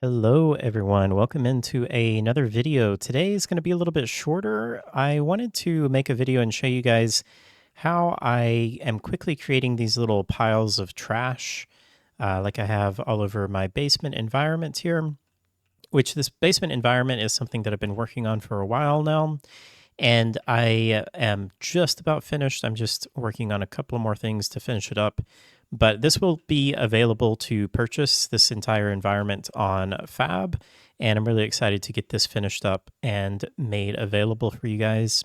Hello, everyone. Welcome into another video. Today is going to be a little bit shorter. I wanted to make a video and show you guys how I am quickly creating these little piles of trash, like I have all over my basement environment here, which this basement environment is something that I've been working on for a while now. And I am just about finished. I'm just working on a couple more things to finish it up. But this will be available to purchase this entire environment on Fab. And I'm really excited to get this finished up and made available for you guys.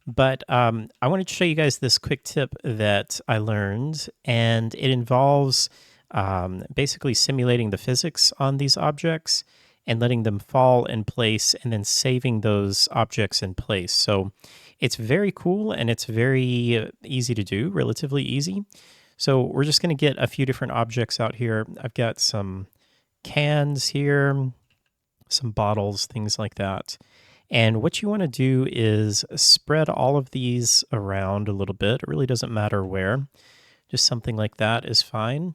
But I wanted to show you guys this quick tip that I learned, and it involves basically simulating the physics on these objects and letting them fall in place and then saving those objects in place. So it's very cool and it's very easy to do, relatively easy. So we're just going to get a few different objects out here. I've got some cans here, some bottles, things like that. And what you want to do is spread all of these around a little bit. It really doesn't matter where. Just something like that is fine.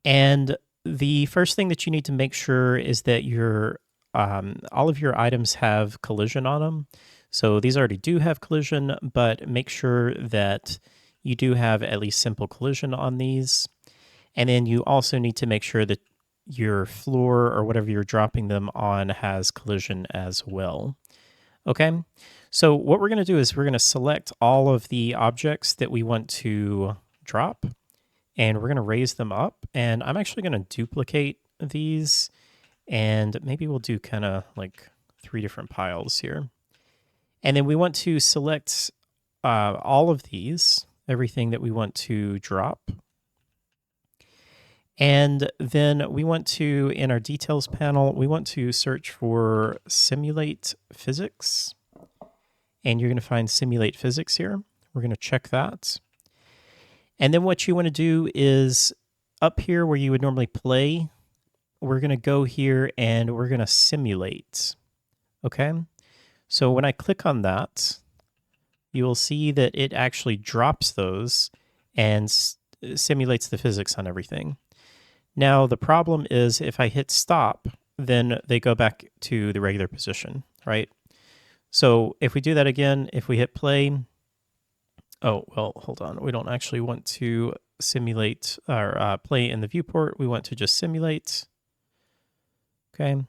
And the first thing that you need to make sure is that your all of your items have collision on them. So these already do have collision, but make sure that you do have at least simple collision on these. And then you also need to make sure that your floor or whatever you're dropping them on has collision as well. Okay, so what we're going to do is we're going to select all of the objects that we want to drop, and we're going to raise them up. And I'm actually going to duplicate these, and maybe we'll do kind of like 3 different piles here. And then we want to select all of these, everything that we want to drop. And then we want to, in our details panel, we want to search for simulate physics. And you're going to find simulate physics here. We're going to check that. And then what you want to do is up here where you would normally play, we're going to go here and we're going to simulate. Okay. So when I click on that, you will see that it actually drops those and simulates the physics on everything. Now, the problem is if I hit stop, then they go back to the regular position, right? So if we do that again, if we hit play, oh, well, hold on. We don't actually want to simulate or play in the viewport. We want to just simulate. Okay.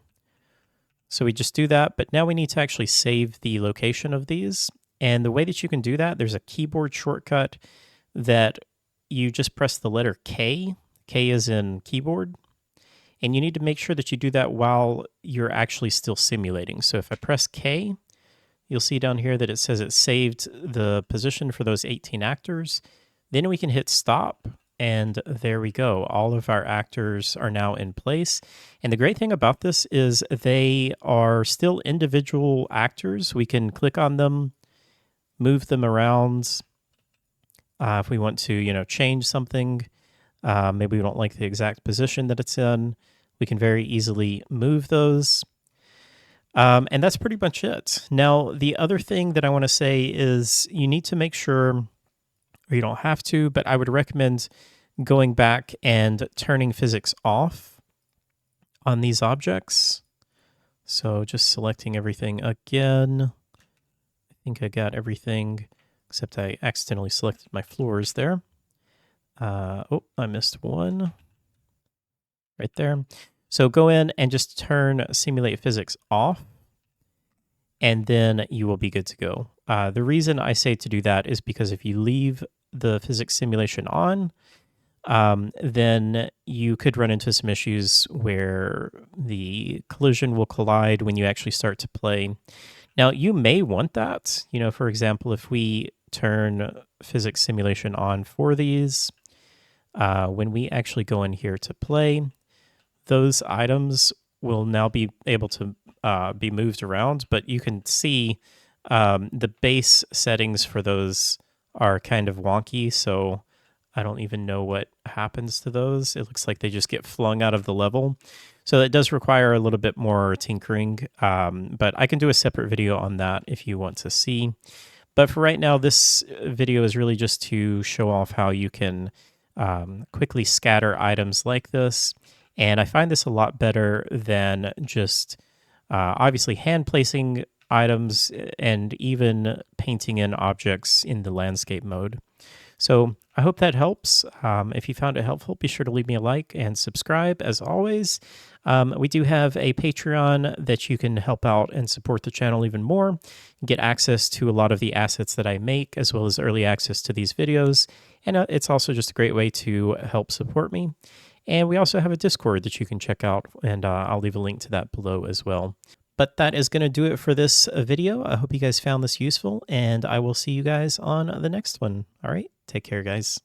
So we just do that, but now we need to actually save the location of these. And the way that you can do that, there's a keyboard shortcut that you just press the letter K. K is in keyboard. And you need to make sure that you do that while you're actually still simulating. So if I press K, you'll see down here that it says it saved the position for those 18 actors. Then we can hit stop, and there we go. All of our actors are now in place. And the great thing about this is they are still individual actors. We can click on them, move them around. If we want to, change something, maybe we don't like the exact position that it's in, we can very easily move those. And that's pretty much it. Now, the other thing that I want to say is you need to make sure, or you don't have to, but I would recommend going back and turning physics off on these objects. So just selecting everything again. I think I got everything, except I accidentally selected my floors there. Oh, I missed one right there. So go in and just turn simulate physics off, and then you will be good to go. The reason I say to do that is because if you leave the physics simulation on, then you could run into some issues where the collision will collide when you actually start to play. Now, you may want that. For example, if we turn physics simulation on for these, when we actually go in here to play, those items will now be able to be moved around, but you can see the base settings for those are kind of wonky, so I don't even know what happens to those. It looks like they just get flung out of the level. So that does require a little bit more tinkering, but I can do a separate video on that if you want to see. But for right now, this video is really just to show off how you can quickly scatter items like this And I find this a lot better than just obviously hand placing items and even painting in objects in the landscape mode. So I hope that helps. If you found it helpful, be sure to leave me a like and subscribe. As always, we do have a Patreon that you can help out and support the channel even more, get access to a lot of the assets that I make, as well as early access to these videos. And it's also just a great way to help support me. And we also have a Discord that you can check out, and I'll leave a link to that below as well. But that is going to do it for this video. I hope you guys found this useful, and I will see you guys on the next one. All right, take care, guys.